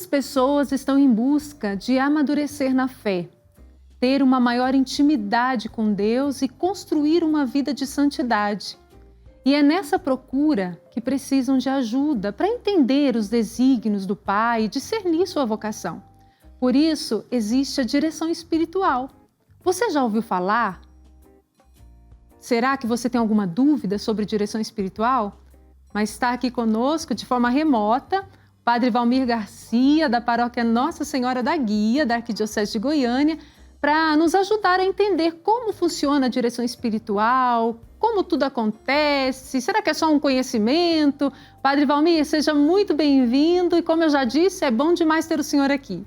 Muitas pessoas estão em busca de amadurecer na fé, ter uma maior intimidade com Deus e construir uma vida de santidade. E é nessa procura que precisam de ajuda para entender os desígnios do Pai e discernir sua vocação. Por isso, existe a direção espiritual. Você já ouviu falar? Será que você tem alguma dúvida sobre direção espiritual? Mas está aqui conosco de forma remota Padre Valmir Garcia, da paróquia Nossa Senhora da Guia, da Arquidiocese de Goiânia, para nos ajudar a entender como funciona a direção espiritual, como tudo acontece, será que é só um conhecimento? Padre Valmir, seja muito bem-vindo e, como eu já disse, é bom demais ter o senhor aqui.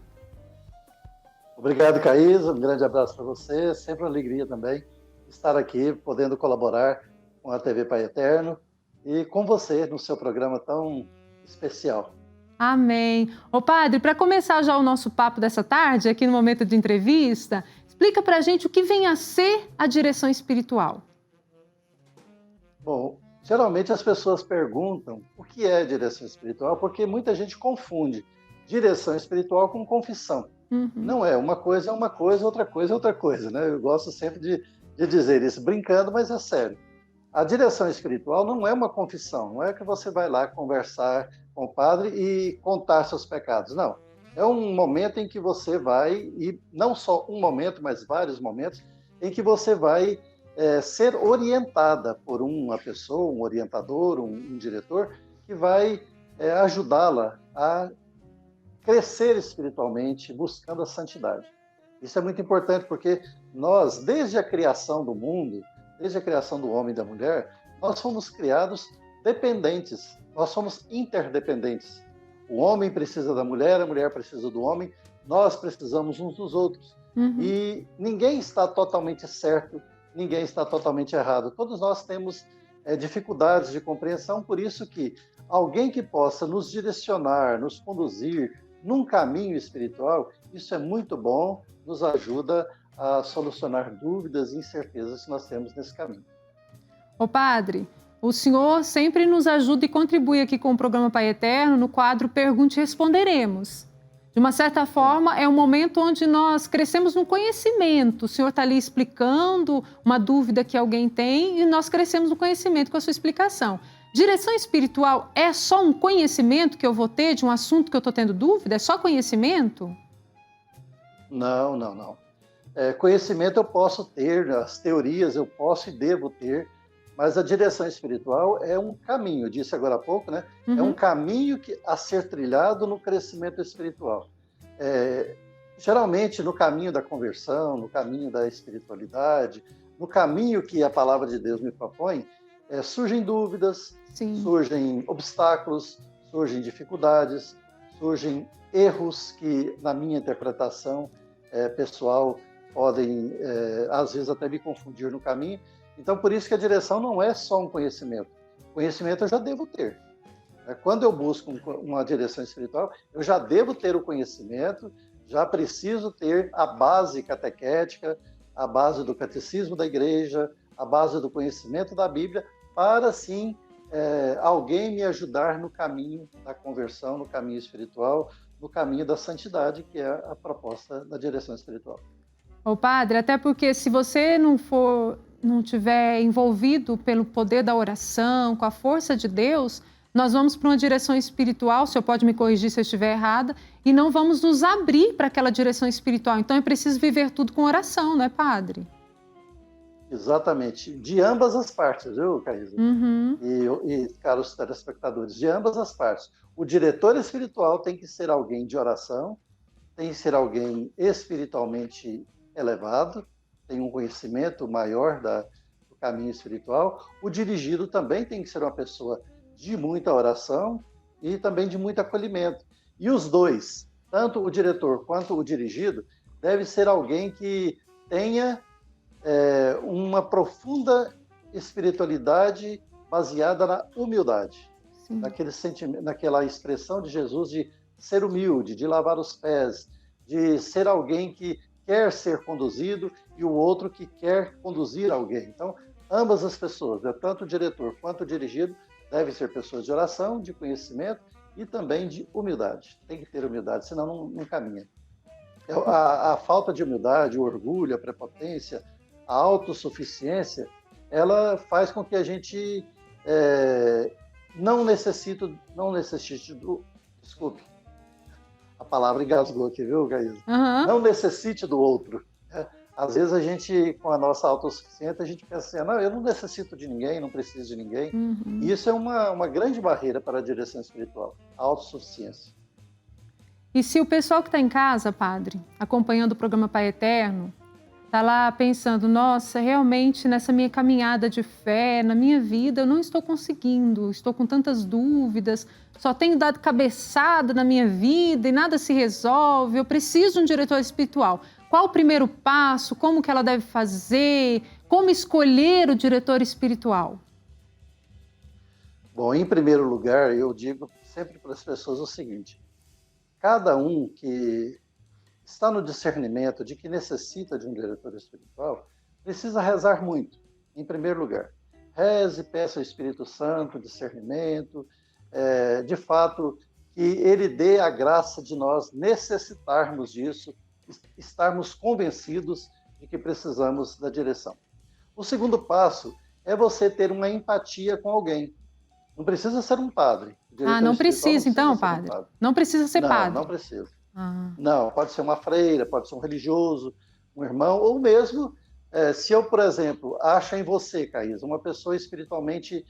Obrigado, Caísa, um grande abraço para você, sempre uma alegria também estar aqui, podendo colaborar com a TV Pai Eterno e com você no seu programa tão especial. Amém. Ô padre, para começar já o nosso papo dessa tarde, aqui no momento de entrevista, explica para a gente o que vem a ser a direção espiritual. Bom, geralmente as pessoas perguntam o que é direção espiritual, porque muita gente confunde direção espiritual com confissão. Não é, uma coisa, outra coisa é outra coisa, né? Eu gosto sempre de dizer isso brincando, mas é sério. A direção espiritual não é uma confissão, não é que você vai lá conversar com o padre e contar seus pecados, não. É um momento em que você vai, e não só um momento, mas vários momentos, em que você vai ser orientada por uma pessoa, um orientador, um diretor, que vai ajudá-la a crescer espiritualmente, buscando a santidade. Isso é muito importante porque nós, desde a criação do mundo, desde a criação do homem e da mulher, nós fomos criados dependentes, nós somos interdependentes. O homem precisa da mulher, a mulher precisa do homem, nós precisamos uns dos outros. E ninguém está totalmente certo, ninguém está totalmente errado. Todos nós temos dificuldades de compreensão, por isso que alguém que possa nos direcionar, nos conduzir num caminho espiritual, isso é muito bom, nos ajuda a solucionar dúvidas e incertezas que nós temos nesse caminho. Ô padre, o senhor sempre nos ajuda e contribui aqui com o programa Pai Eterno no quadro Pergunte e Responderemos. De uma certa forma, é um momento onde nós crescemos no conhecimento. O senhor está ali explicando uma dúvida que alguém tem e nós crescemos no conhecimento com a sua explicação. Direção espiritual é só um conhecimento que eu vou ter de um assunto que eu estou tendo dúvida? É só conhecimento? Não. Conhecimento eu posso ter, as teorias eu posso e devo ter, mas a direção espiritual é um caminho, eu disse agora há pouco, né? É um caminho a ser trilhado no crescimento espiritual. Geralmente no caminho da conversão, no caminho da espiritualidade, no caminho que a palavra de Deus me propõe, surgem dúvidas, surgem obstáculos, surgem dificuldades, surgem erros que, na minha interpretação pessoal, podem, às vezes, até me confundir no caminho. Então, por isso que a direção não é só um conhecimento. Conhecimento eu já devo ter. Quando eu busco uma direção espiritual, eu já devo ter o conhecimento, já preciso ter a base catequética, a base do catecismo da igreja, a base do conhecimento da Bíblia, para, sim, alguém me ajudar no caminho da conversão, no caminho espiritual, no caminho da santidade, que é a proposta da direção espiritual. Ô padre, até porque se você não tiver envolvido pelo poder da oração, com a força de Deus, nós vamos para uma direção espiritual, o senhor pode me corrigir se eu estiver errada, e não vamos nos abrir para aquela direção espiritual. Então é preciso viver tudo com oração, não é, padre? Exatamente. De ambas as partes, viu, Caísa? E caros telespectadores, de ambas as partes. O diretor espiritual tem que ser alguém de oração, tem que ser alguém espiritualmente elevado, tem um conhecimento maior do caminho espiritual. O dirigido também tem que ser uma pessoa de muita oração e também de muito acolhimento. E os dois, tanto o diretor quanto o dirigido, deve ser alguém que tenha uma profunda espiritualidade baseada na humildade. Naquela expressão de Jesus de ser humilde, de lavar os pés, de ser alguém que quer ser conduzido e o outro que quer conduzir alguém. Então, ambas as pessoas, tanto o diretor quanto o dirigido, devem ser pessoas de oração, de conhecimento e também de humildade. Tem que ter humildade, senão não caminha. A falta de humildade, o orgulho, a prepotência, a autossuficiência, ela faz com que a gente não necessite do... Desculpe, a palavra engasgou aqui, viu, Gaísa? Não necessite do outro. Às vezes a gente, com a nossa autossuficiência, a gente pensa assim, não, eu não necessito de ninguém, não preciso de ninguém. E isso é uma grande barreira para a direção espiritual, a autossuficiência. E se o pessoal que está em casa, padre, acompanhando o programa Pai Eterno, está lá pensando, nossa, realmente nessa minha caminhada de fé, na minha vida, eu não estou conseguindo, estou com tantas dúvidas, só tenho dado cabeçada na minha vida e nada se resolve, eu preciso de um diretor espiritual. Qual o primeiro passo? Como que ela deve fazer? Como escolher o diretor espiritual? Bom, em primeiro lugar, eu digo sempre para as pessoas o seguinte, cada um que está no discernimento de que necessita de um diretor espiritual, precisa rezar muito, em primeiro lugar. Reze, peça ao Espírito Santo, discernimento, de fato, que ele dê a graça de nós necessitarmos disso, estarmos convencidos de que precisamos da direção. O segundo passo é você ter uma empatia com alguém. Não precisa ser um padre. Não precisa então, padre? Não precisa ser padre? Não precisa. Não, pode ser uma freira, pode ser um religioso, um irmão, ou mesmo, se eu, por exemplo, acho em você, Caísa, uma pessoa espiritualmente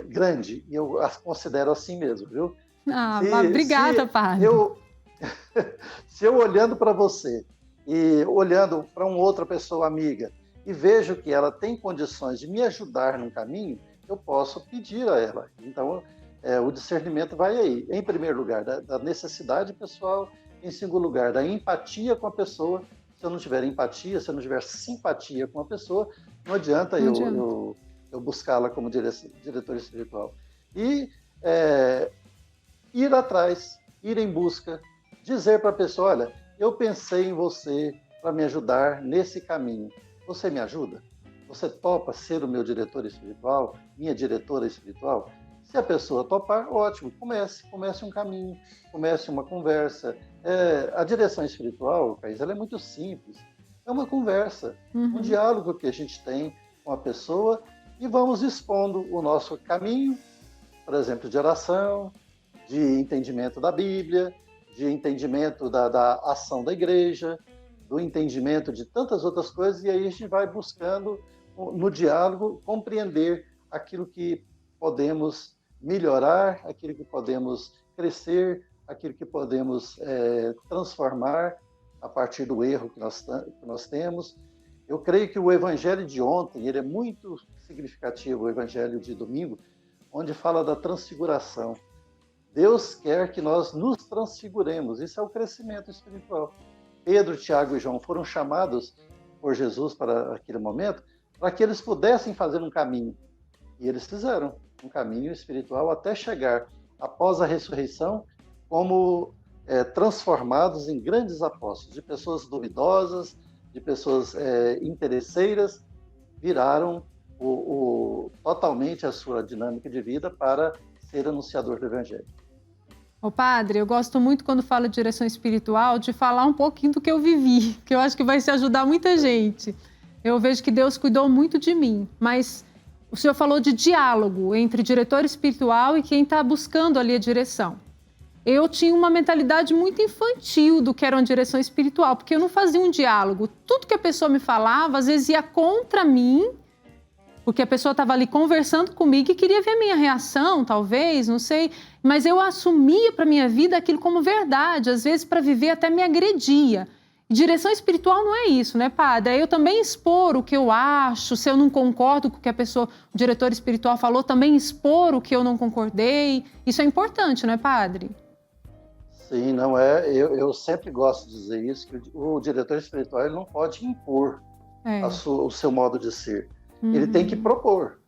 grande, e eu a considero assim mesmo, viu? Obrigada, padre. Se eu olhando para você e olhando para uma outra pessoa amiga e vejo que ela tem condições de me ajudar num caminho, eu posso pedir a ela. Então, o discernimento vai aí. Em primeiro lugar, da necessidade pessoal. Em segundo lugar, da empatia com a pessoa. Se eu não tiver empatia, se eu não tiver simpatia com a pessoa, não adianta eu buscá-la como diretor espiritual. E ir atrás, ir em busca, dizer para a pessoa, olha, eu pensei em você para me ajudar nesse caminho. Você me ajuda? Você topa ser o meu diretor espiritual? Minha diretora espiritual? Se a pessoa topar, ótimo, comece um caminho, comece uma conversa. A direção espiritual, Caísa, ela é muito simples. É uma conversa, um diálogo que a gente tem com a pessoa e vamos expondo o nosso caminho, por exemplo, de oração, de entendimento da Bíblia, de entendimento da ação da igreja, do entendimento de tantas outras coisas, e aí a gente vai buscando, no diálogo, compreender aquilo que podemos melhorar, aquilo que podemos crescer, aquilo que podemos transformar a partir do erro que nós temos. Eu creio que o evangelho de ontem, ele é muito significativo, o evangelho de domingo, onde fala da transfiguração. Deus quer que nós nos transfiguremos, isso é o crescimento espiritual. Pedro, Tiago e João foram chamados por Jesus para aquele momento, para que eles pudessem fazer um caminho. E eles fizeram um caminho espiritual até chegar, após a ressurreição, como transformados em grandes apóstolos, de pessoas duvidosas, de pessoas interesseiras, viraram totalmente a sua dinâmica de vida para ser anunciador do Evangelho. Ô padre, eu gosto muito quando falo de direção espiritual, de falar um pouquinho do que eu vivi, que eu acho que vai se ajudar muita gente. Eu vejo que Deus cuidou muito de mim, mas o senhor falou de diálogo entre diretor espiritual e quem está buscando ali a direção. Eu tinha uma mentalidade muito infantil do que era uma direção espiritual, porque eu não fazia um diálogo. Tudo que a pessoa me falava, às vezes ia contra mim, porque a pessoa estava ali conversando comigo e queria ver a minha reação, talvez, não sei. Mas eu assumia para a minha vida aquilo como verdade, às vezes para viver até me agredia. E direção espiritual não é isso, né, padre? É eu também expor o que eu acho, se eu não concordo com o que o diretor espiritual falou, também expor o que eu não concordei. Isso é importante, não é, padre? Sim, não é. Eu sempre gosto de dizer isso, que o diretor espiritual ele não pode impor o seu modo de ser. Ele tem que propor.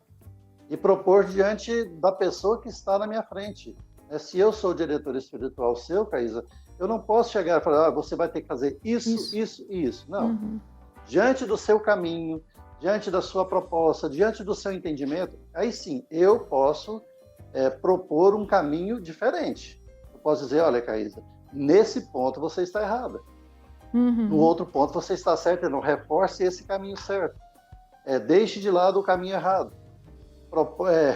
E propor diante da pessoa que está na minha frente. Se eu sou o diretor espiritual seu, Caísa, eu não posso chegar e falar, você vai ter que fazer isso e isso. Não. Diante do seu caminho, diante da sua proposta, diante do seu entendimento, aí sim, eu posso propor um caminho diferente. Eu posso dizer, olha, Caísa, nesse ponto você está errada. No outro ponto você está certa, não reforce esse caminho certo. Deixe de lado o caminho errado.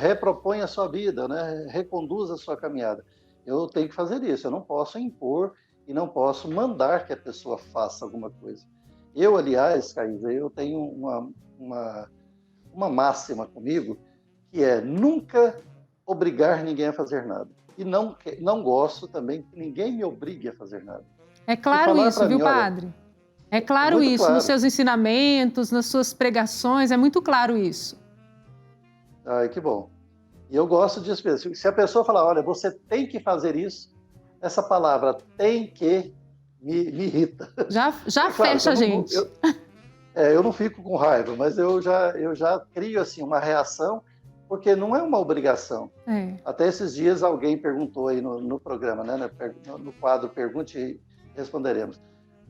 Repropõe a sua vida, né? Reconduza a sua caminhada. Eu tenho que fazer isso, eu não posso impor e não posso mandar que a pessoa faça alguma coisa. Eu, aliás, Caísa, eu tenho uma máxima comigo, que é nunca obrigar ninguém a fazer nada. E não gosto também que ninguém me obrigue a fazer nada. É claro isso, viu, padre? Olha, é claro isso, claro. Nos seus ensinamentos, nas suas pregações, é muito claro isso. Ai, que bom. E eu gosto disso mesmo. Se a pessoa falar, olha, você tem que fazer isso, essa palavra tem que me irrita. Já claro, fecha a gente. Eu não fico com raiva, mas eu já crio assim, uma reação, porque não é uma obrigação. Até esses dias alguém perguntou aí no programa, né, no quadro Pergunte e Responderemos.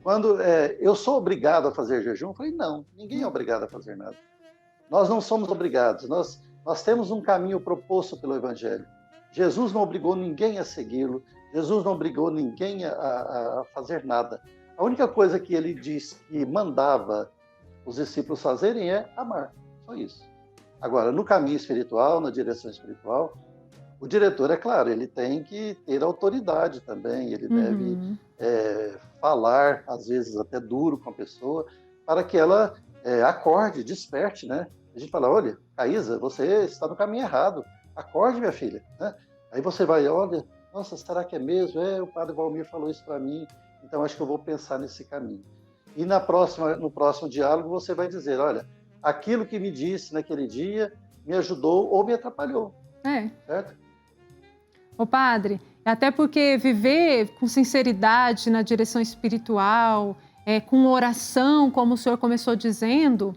Quando eu sou obrigado a fazer jejum, eu falei, não, ninguém é obrigado a fazer nada. Nós não somos obrigados, nós temos um caminho proposto pelo Evangelho. Jesus não obrigou ninguém a segui-lo, Jesus não obrigou ninguém a fazer nada. A única coisa que ele diz que mandava os discípulos fazerem é amar, só isso. Agora, no caminho espiritual, na direção espiritual, o diretor, é claro, ele tem que ter autoridade também, ele deve falar, às vezes até duro com a pessoa, para que ela acorde, desperte, né? A gente fala, olha, Caísa, você está no caminho errado, acorde, minha filha, né? Aí você vai, olha, nossa, será que é mesmo? O padre Valmir falou isso para mim, então acho que eu vou pensar nesse caminho. E no próximo diálogo você vai dizer, olha, aquilo que me disse naquele dia me ajudou ou me atrapalhou. Certo? Ô padre, até porque viver com sinceridade na direção espiritual, com oração, como o senhor começou dizendo,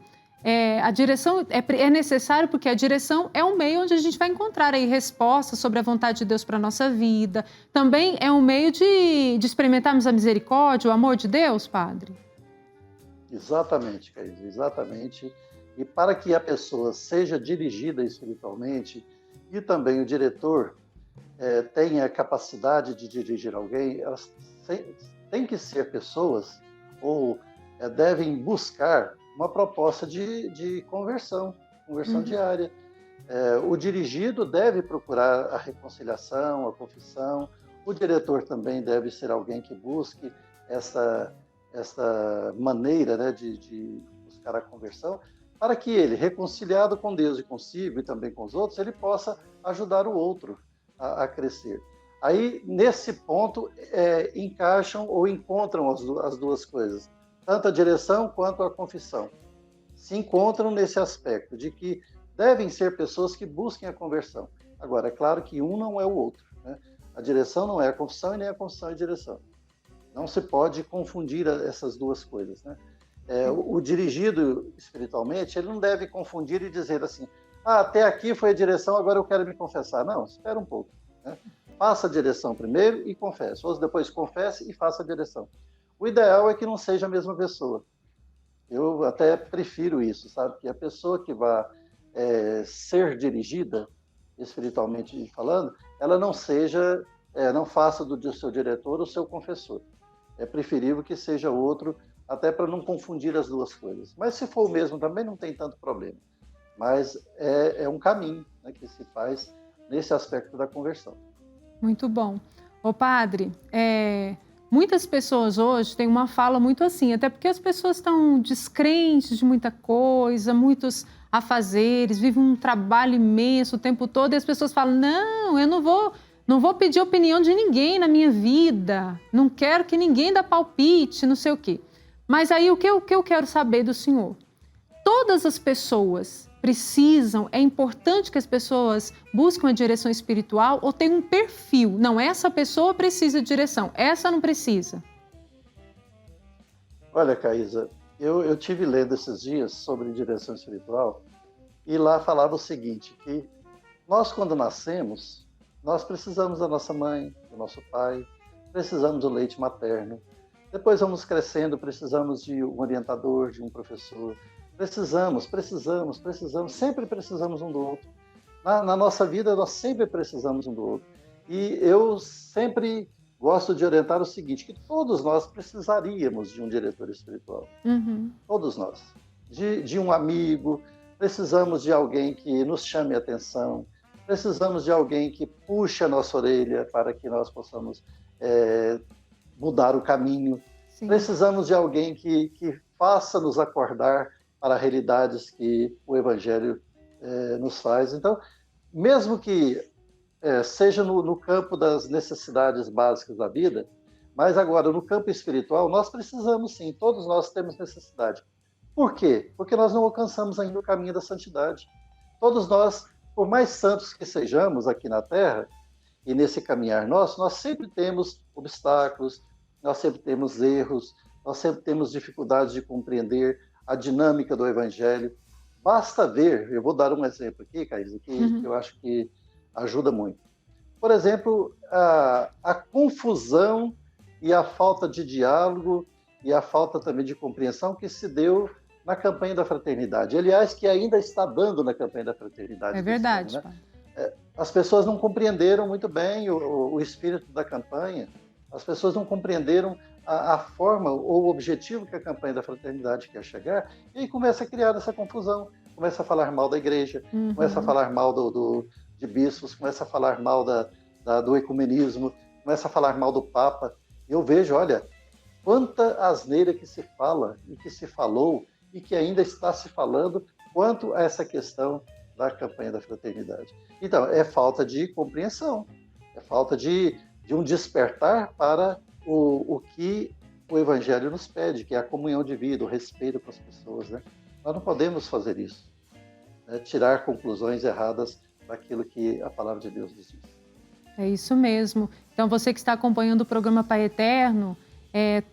a direção é necessário porque a direção é um meio onde a gente vai encontrar aí respostas sobre a vontade de Deus para a nossa vida. Também é um meio de experimentarmos a misericórdia, o amor de Deus, padre? Exatamente, Caísa, exatamente. E para que a pessoa seja dirigida espiritualmente e também o diretor tenha a capacidade de dirigir alguém, elas têm que ser pessoas ou devem buscar uma proposta de conversão diária. O dirigido deve procurar a reconciliação, a confissão. O diretor também deve ser alguém que busque essa maneira, né, de buscar a conversão, para que ele, reconciliado com Deus e consigo e também com os outros, ele possa ajudar o outro a crescer. Aí, nesse ponto, encaixam ou encontram as duas coisas, tanto a direção quanto a confissão. Se encontram nesse aspecto de que devem ser pessoas que busquem a conversão. Agora, é claro que um não é o outro, né? A direção não é a confissão e nem a confissão é a direção. Não se pode confundir essas duas coisas, né? O dirigido espiritualmente, ele não deve confundir e dizer assim, até aqui foi a direção, agora eu quero me confessar. Não, espera um pouco, né? Faça a direção primeiro e confesse, ou depois confesse e faça a direção. O ideal é que não seja a mesma pessoa. Eu até prefiro isso, sabe? Que a pessoa que vai ser dirigida, espiritualmente falando, ela não seja, não faça do seu diretor o seu confessor. É preferível que seja outro, até para não confundir as duas coisas. Mas se for o mesmo também não tem tanto problema. Mas é um caminho, né, que se faz nesse aspecto da conversão. Muito bom. Ô padre, muitas pessoas hoje têm uma fala muito assim, até porque as pessoas estão descrentes de muita coisa, muitos afazeres, vivem um trabalho imenso o tempo todo e as pessoas falam, não, eu não vou pedir opinião de ninguém na minha vida, não quero que ninguém dê palpite, não sei o quê. Mas aí o que eu quero saber do senhor? Todas as pessoas precisam, é importante que as pessoas busquem uma direção espiritual ou tem um perfil? Não, essa pessoa precisa de direção, essa não precisa. Olha, Caísa, eu tive lendo esses dias sobre direção espiritual e lá falava o seguinte, que nós quando nascemos, nós precisamos da nossa mãe, do nosso pai, precisamos do leite materno. Depois vamos crescendo, precisamos de um orientador, de um professor. Precisamos, sempre precisamos um do outro. Na nossa vida, nós sempre precisamos um do outro. E eu sempre gosto de orientar o seguinte, que todos nós precisaríamos de um diretor espiritual. Todos nós. De um amigo, precisamos de alguém que nos chame a atenção, precisamos de alguém que puxe a nossa orelha para que nós possamos mudar o caminho. Sim. Precisamos de alguém que faça nos acordar para realidades que o Evangelho nos faz. Então, mesmo que seja no campo das necessidades básicas da vida, mas agora no campo espiritual, nós precisamos sim, todos nós temos necessidade. Por quê? Porque nós não alcançamos ainda o caminho da santidade. Todos nós, por mais santos que sejamos aqui na Terra, e nesse caminhar nosso, nós sempre temos obstáculos, nós sempre temos erros, nós sempre temos dificuldades de compreender a dinâmica do Evangelho. Basta ver, eu vou dar um exemplo aqui, Caísa, que eu acho que ajuda muito. Por exemplo, a confusão e a falta de diálogo e a falta também de compreensão que se deu na campanha da fraternidade. Aliás, que ainda está dando na campanha da fraternidade. É verdade. Ano, né? As pessoas não compreenderam muito bem o espírito da campanha, as pessoas não compreenderam a forma ou o objetivo que a campanha da fraternidade quer chegar, e aí começa a criar essa confusão, começa a falar mal da igreja, começa a falar mal de bispos, começa a falar mal do ecumenismo, começa a falar mal do Papa. Eu vejo, olha, quanta asneira que se fala e que se falou e que ainda está se falando quanto a essa questão da campanha da fraternidade. Então, é falta de compreensão, é falta de um despertar para o que o Evangelho nos pede, que é a comunhão de vida, o respeito com as pessoas, né? Nós não podemos fazer isso, né? Tirar conclusões erradas daquilo que a palavra de Deus nos diz. É isso mesmo. Então, você que está acompanhando o programa Pai Eterno,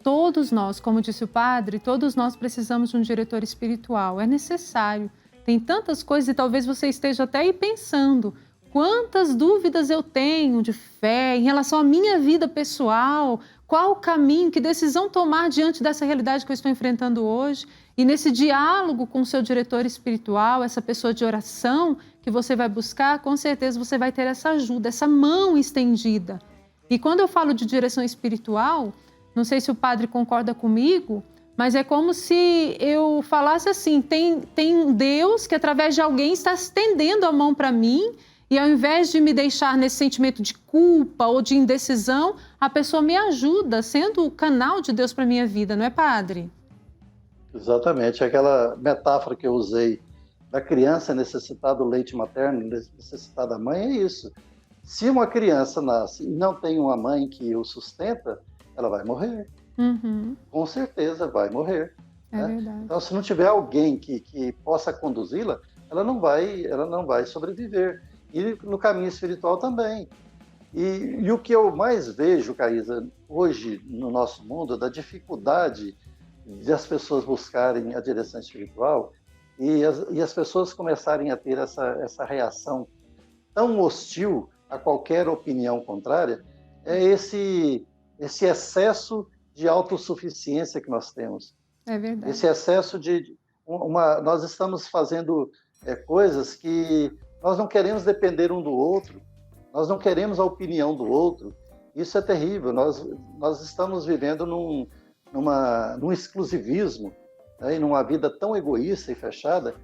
todos nós, como disse o padre, todos nós precisamos de um diretor espiritual. É necessário. Tem tantas coisas e talvez você esteja até aí pensando quantas dúvidas eu tenho de fé em relação à minha vida pessoal, qual o caminho, que decisão tomar diante dessa realidade que eu estou enfrentando hoje. E nesse diálogo com o seu diretor espiritual, essa pessoa de oração que você vai buscar, com certeza você vai ter essa ajuda, essa mão estendida. E quando eu falo de direção espiritual, não sei se o padre concorda comigo, mas é como se eu falasse assim, tem um Deus que através de alguém está estendendo a mão para mim e ao invés de me deixar nesse sentimento de culpa ou de indecisão, a pessoa me ajuda, sendo o canal de Deus para a minha vida, não é, padre? Exatamente, aquela metáfora que eu usei da criança necessitar do leite materno, necessitar da mãe, é isso. Se uma criança nasce e não tem uma mãe que o sustenta, ela vai morrer. Com certeza vai morrer. É verdade. Então, se não tiver alguém que possa conduzi-la, ela não vai sobreviver. E no caminho espiritual também. E o que eu mais vejo, Caísa, hoje no nosso mundo, da dificuldade de as pessoas buscarem a direção espiritual e as pessoas começarem a ter essa reação tão hostil a qualquer opinião contrária, é esse excesso de autossuficiência que nós temos. É verdade. Esse excesso nós estamos fazendo coisas que nós não queremos depender um do outro, nós não queremos a opinião do outro. Isso é terrível. Nós estamos vivendo num exclusivismo, né, e numa vida tão egoísta e fechada,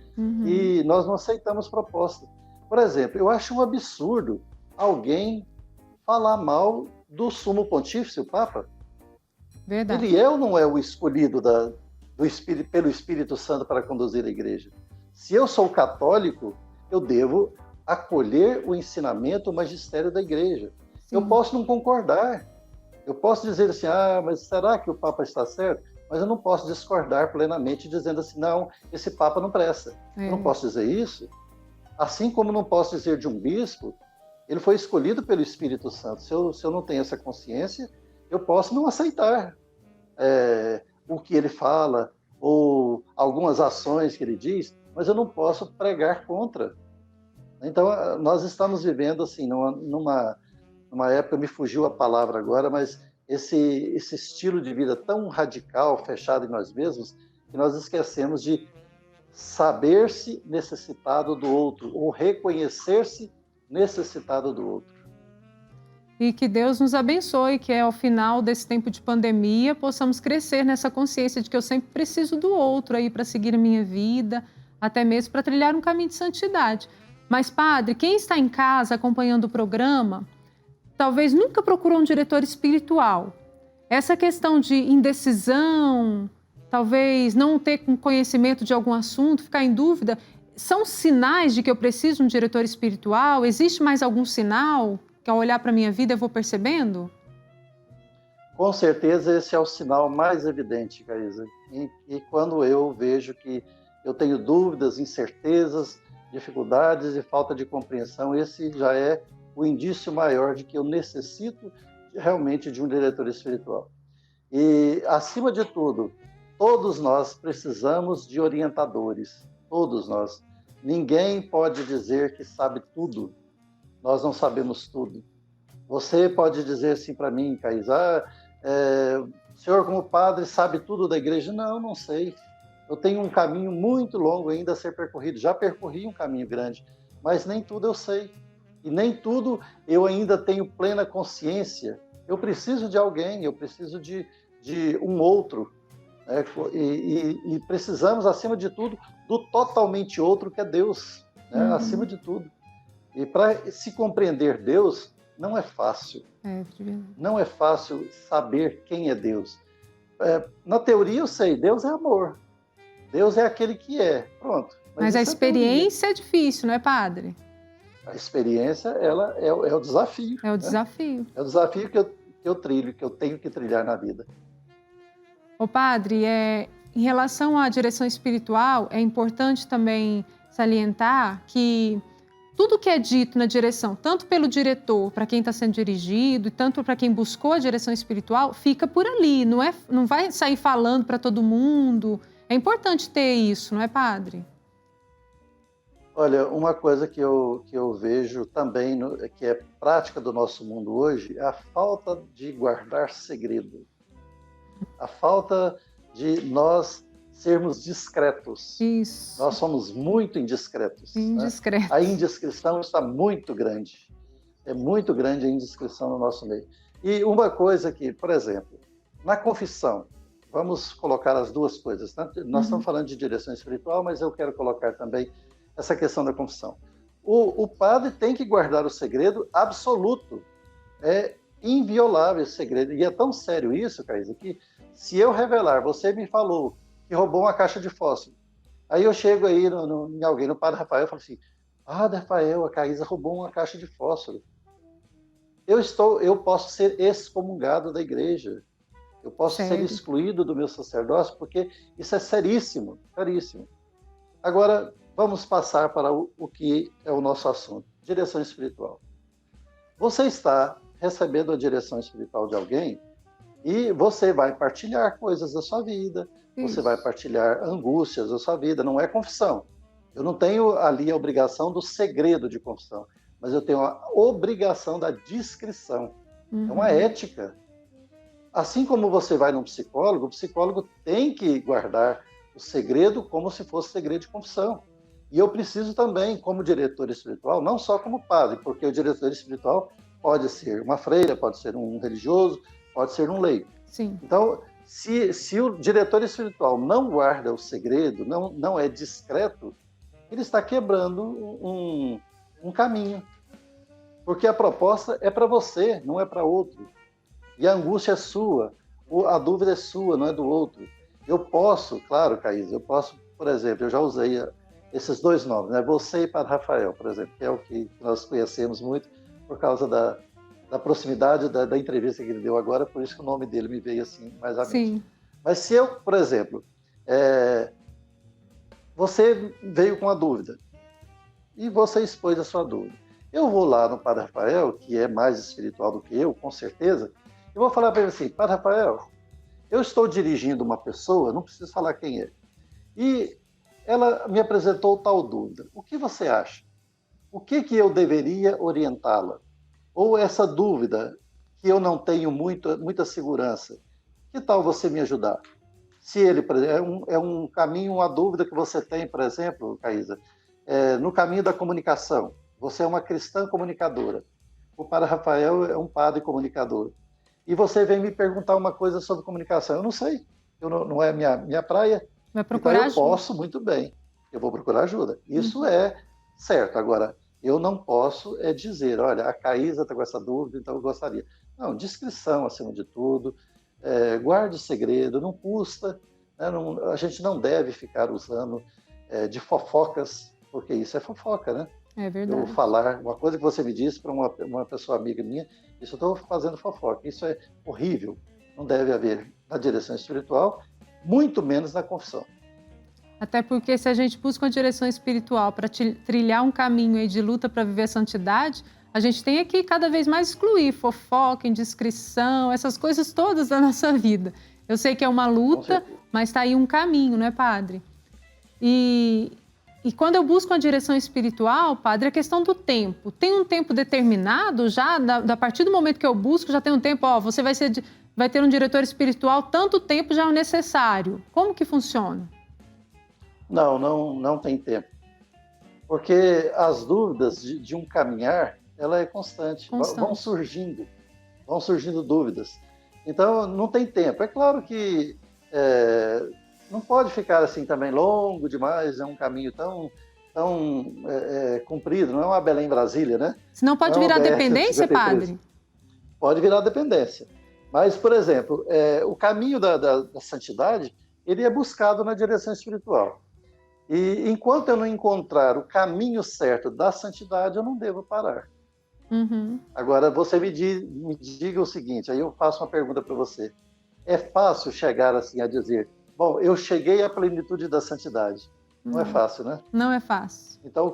e nós não aceitamos proposta. Por exemplo, eu acho um absurdo alguém falar mal do sumo pontífice, o Papa. Verdade. Ele é ou não é o escolhido pelo Espírito Santo para conduzir a igreja? Se eu sou católico, eu devo acolher o ensinamento, o magistério da igreja. Sim. Eu posso não concordar. Eu posso dizer assim, mas será que o Papa está certo? Mas eu não posso discordar plenamente dizendo assim, não, esse Papa não presta. Eu não posso dizer isso. Assim como não posso dizer de um bispo, ele foi escolhido pelo Espírito Santo. Se eu não tenho essa consciência, eu posso não aceitar o que ele fala ou algumas ações que ele diz, mas eu não posso pregar contra. Então, nós estamos vivendo assim, numa época, me fugiu a palavra agora, mas esse estilo de vida tão radical, fechado em nós mesmos, que nós esquecemos de saber-se necessitado do outro, ou reconhecer-se necessitado do outro. E que Deus nos abençoe, que ao final desse tempo de pandemia possamos crescer nessa consciência de que eu sempre preciso do outro aí para seguir a minha vida, até mesmo para trilhar um caminho de santidade. Mas, padre, quem está em casa acompanhando o programa, talvez nunca procurou um diretor espiritual. Essa questão de indecisão, talvez não ter conhecimento de algum assunto, ficar em dúvida, são sinais de que eu preciso de um diretor espiritual? Existe mais algum sinal que ao olhar para a minha vida eu vou percebendo? Com certeza esse é o sinal mais evidente, Caísa. E quando eu vejo que eu tenho dúvidas, incertezas, dificuldades e falta de compreensão, esse já é o indício maior de que eu necessito realmente de um diretor espiritual. E, acima de tudo, todos nós precisamos de orientadores, todos nós. Ninguém pode dizer que sabe tudo. Nós não sabemos tudo. Você pode dizer assim para mim, Caís, o senhor como padre sabe tudo da igreja? Não, não sei. Eu tenho um caminho muito longo ainda a ser percorrido. Já percorri um caminho grande, mas nem tudo eu sei. E nem tudo eu ainda tenho plena consciência. Eu preciso de alguém, eu preciso de um outro. Né? E precisamos, acima de tudo, do totalmente outro que é Deus. Né? Acima de tudo. E para se compreender Deus, não é fácil. Não é fácil saber quem é Deus. Na teoria eu sei, Deus é amor. Deus é aquele que é. Pronto. Mas a experiência é difícil, não é, padre? A experiência, ela é o desafio. É o desafio. Né? É o desafio que eu trilho, que eu tenho que trilhar na vida. Ô padre, em relação à direção espiritual, é importante também salientar que tudo que é dito na direção, tanto pelo diretor, para quem está sendo dirigido, e tanto para quem buscou a direção espiritual, fica por ali, não vai sair falando para todo mundo. É importante ter isso, não é, padre? Olha, uma coisa que eu vejo também, que é prática do nosso mundo hoje, é a falta de guardar segredo. A falta de nós sermos discretos. Isso. Nós somos muito indiscretos. Indiscretos. Né? A indiscrição está muito grande. É muito grande a indiscrição no nosso meio. E uma coisa que, por exemplo, na confissão, vamos colocar as duas coisas. Né? Nós estamos falando de direção espiritual, mas eu quero colocar também essa questão da confissão. O padre tem que guardar o segredo absoluto. É inviolável esse segredo. E é tão sério isso, Caísa, que se eu revelar, você me falou que roubou uma caixa de fósforo. Aí eu chego aí em alguém, no Padre Rafael, e falo assim, Padre Rafael, a Caísa roubou uma caixa de fósforo. Eu posso ser excomungado da igreja. Eu posso ser excluído do meu sacerdócio, porque isso é seríssimo, seríssimo. Agora, vamos passar para o que é o nosso assunto, direção espiritual. Você está recebendo a direção espiritual de alguém e você vai partilhar coisas da sua vida, você vai partilhar angústias da sua vida, não é confissão. Eu não tenho ali a obrigação do segredo de confissão, mas eu tenho a obrigação da discrição. É uma ética. Assim como você vai num psicólogo, o psicólogo tem que guardar o segredo como se fosse segredo de confissão. E eu preciso também, como diretor espiritual, não só como padre, porque o diretor espiritual pode ser uma freira, pode ser um religioso, pode ser um leigo. Sim. Então, se o diretor espiritual não guarda o segredo, não é discreto, ele está quebrando um caminho. Porque a proposta é para você, não é para outro. E a angústia é sua, a dúvida é sua, não é do outro. Eu posso, claro, Caís, por exemplo, eu já usei esses dois nomes, né? Você e Padre Rafael, por exemplo, que é o que nós conhecemos muito por causa da proximidade da entrevista que ele deu agora, por isso que o nome dele me veio assim mais à mente. Sim. Mas se eu, por exemplo, você veio com uma dúvida e você expôs a sua dúvida. Eu vou lá no Padre Rafael, que é mais espiritual do que eu, com certeza, e vou falar para ele assim, Padre Rafael, eu estou dirigindo uma pessoa, não preciso falar quem é, e ela me apresentou tal dúvida. O que você acha? O que eu deveria orientá-la? Ou essa dúvida que eu não tenho muita segurança, que tal você me ajudar? Se ele, por exemplo, é um caminho, uma dúvida que você tem, por exemplo, Caísa, no caminho da comunicação. Você é uma cristã comunicadora. O padre Rafael é um padre comunicador. E você vem me perguntar uma coisa sobre comunicação. Eu não sei. Não é minha praia. Vai procurar então eu ajuda. posso muito bem. Eu vou procurar ajuda. Isso é certo. Agora, eu não posso dizer, olha, a Caísa está com essa dúvida, então eu gostaria. Não, discrição acima de tudo. Guarde segredo, não custa. Né? A gente não deve ficar usando de fofocas, porque isso é fofoca, né? É verdade. Eu falar uma coisa que você me disse para uma pessoa amiga minha, isso eu estou fazendo fofoca. Isso é horrível. Não deve haver na direção espiritual, muito menos na confissão. Até porque se a gente busca uma direção espiritual para trilhar um caminho aí de luta para viver a santidade, a gente tem que cada vez mais excluir fofoca, indiscrição, essas coisas todas da nossa vida. Eu sei que é uma luta, mas está aí um caminho, não é, padre? E quando eu busco uma direção espiritual, padre, a questão do tempo. Tem um tempo determinado já? A partir do momento que eu busco, já tem um tempo, você vai ter um diretor espiritual, tanto tempo já é o necessário. Como que funciona? Não tem tempo. Porque as dúvidas de um caminhar, ela é constante. Vão surgindo dúvidas. Então, não tem tempo. É claro que não pode ficar assim também longo demais, é um caminho tão comprido, não é uma Belém-Brasília, né? Senão pode virar dependência, padre? Pode virar dependência. Mas, por exemplo, o caminho da santidade, ele é buscado na direção espiritual. E enquanto eu não encontrar o caminho certo da santidade, eu não devo parar. Agora, você me diga o seguinte, aí eu faço uma pergunta para você. É fácil chegar assim a dizer, bom, eu cheguei à plenitude da santidade. Não é fácil, né? Não é fácil. Então,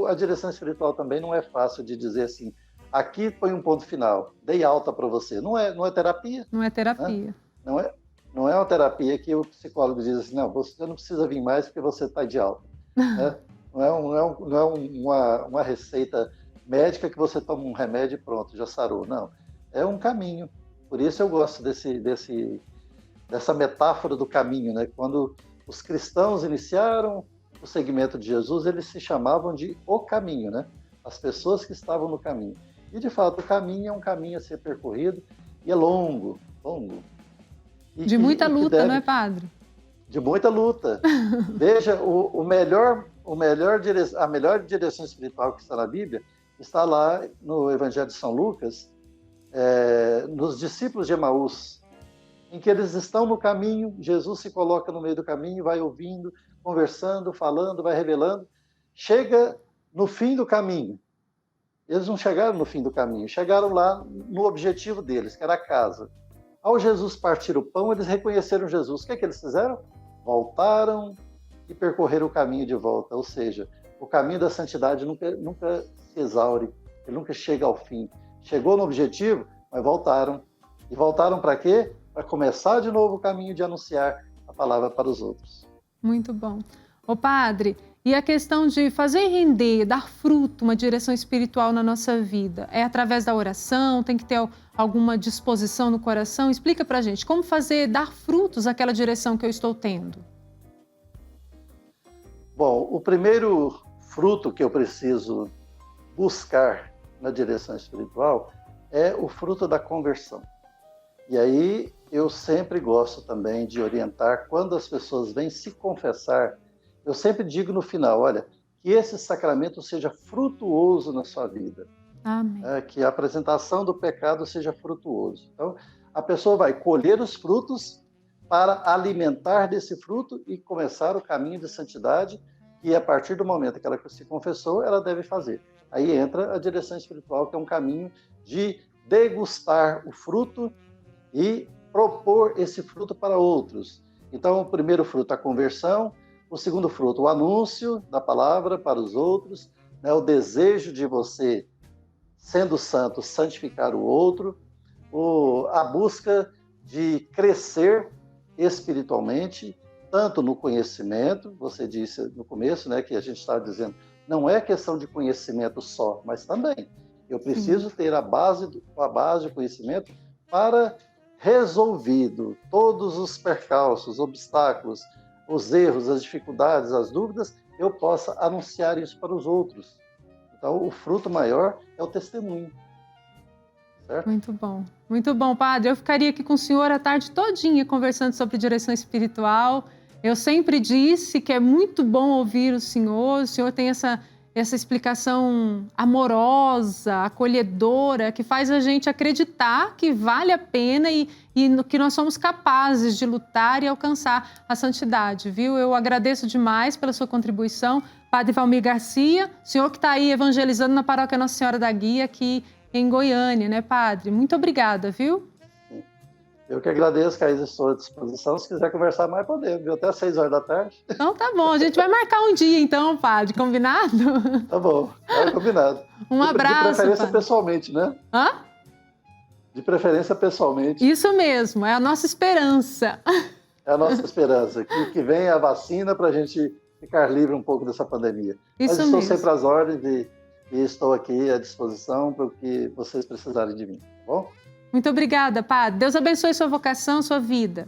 a direção espiritual também não é fácil de dizer assim, aqui foi um ponto final, dei alta para você. Não é terapia. Não é terapia. Né? Não é uma terapia que o psicólogo diz assim, não, você não precisa vir mais porque você está de alta. Né? Não é uma receita médica que você toma um remédio e pronto, já sarou. Não, é um caminho. Por isso eu gosto dessa metáfora do caminho, né? Quando os cristãos iniciaram o segmento de Jesus, eles se chamavam de o caminho, né? As pessoas que estavam no caminho. E, de fato, o caminho é um caminho a ser percorrido e é longo. De muita luta, não é, padre? De muita luta. Veja, a melhor direção espiritual que está na Bíblia está lá no Evangelho de São Lucas, nos discípulos de Emaús, em que eles estão no caminho, Jesus se coloca no meio do caminho, vai ouvindo, conversando, falando, vai revelando, chega no fim do caminho. Eles não chegaram no fim do caminho, chegaram lá no objetivo deles, que era a casa. Ao Jesus partir o pão, eles reconheceram Jesus. O que é que eles fizeram? Voltaram e percorreram o caminho de volta. Ou seja, o caminho da santidade nunca se exaure, ele nunca chega ao fim. Chegou no objetivo, mas voltaram. E voltaram para quê? Para começar de novo o caminho de anunciar a palavra para os outros. Muito bom. Ô padre, e a questão de fazer render, dar fruto, uma direção espiritual na nossa vida, é através da oração? Tem que ter alguma disposição no coração? Explica pra gente, como dar frutos àquela direção que eu estou tendo? Bom, o primeiro fruto que eu preciso buscar na direção espiritual é o fruto da conversão. E aí eu sempre gosto também de orientar, quando as pessoas vêm se confessar, eu sempre digo no final, olha, que esse sacramento seja frutuoso na sua vida. Amém. Que a apresentação do pecado seja frutuoso. Então, a pessoa vai colher os frutos para alimentar desse fruto e começar o caminho de santidade, que a partir do momento que ela se confessou, ela deve fazer. Aí entra a direção espiritual, que é um caminho de degustar o fruto e propor esse fruto para outros. Então, o primeiro fruto, a conversão. O segundo fruto, o anúncio da palavra para os outros, né? O desejo de você, sendo santo, santificar o outro, a busca de crescer espiritualmente, tanto no conhecimento, você disse no começo, né, que a gente estava dizendo, não é questão de conhecimento só, mas também eu preciso ter a base de conhecimento para resolvido todos os percalços, obstáculos, os erros, as dificuldades, as dúvidas, eu possa anunciar isso para os outros. Então, o fruto maior é o testemunho. Certo? Muito bom, Padre. Eu ficaria aqui com o senhor a tarde todinha conversando sobre direção espiritual. Eu sempre disse que é muito bom ouvir o senhor tem essa explicação amorosa, acolhedora, que faz a gente acreditar que vale a pena e que nós somos capazes de lutar e alcançar a santidade, viu? Eu agradeço demais pela sua contribuição. Padre Valmir Garcia, senhor que está aí evangelizando na paróquia Nossa Senhora da Guia, aqui em Goiânia, né, Padre? Muito obrigada, viu? Eu que agradeço, Caísa, estou à disposição. Se quiser conversar mais, podemos, viu? Até às 6 horas da tarde. Então tá bom, a gente vai marcar um dia então, Padre, combinado? Tá bom, combinado. Um abraço, de preferência padre. Pessoalmente, né? Hã? De preferência pessoalmente. Isso mesmo, é a nossa esperança. É a nossa esperança, que venha a vacina para a gente ficar livre um pouco dessa pandemia. Isso Mas estou mesmo. sempre às ordens e estou aqui à disposição para o que vocês precisarem de mim, tá bom? Muito obrigada, Padre. Deus abençoe sua vocação, sua vida.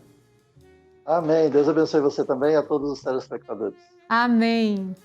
Amém. Deus abençoe você também e a todos os telespectadores. Amém.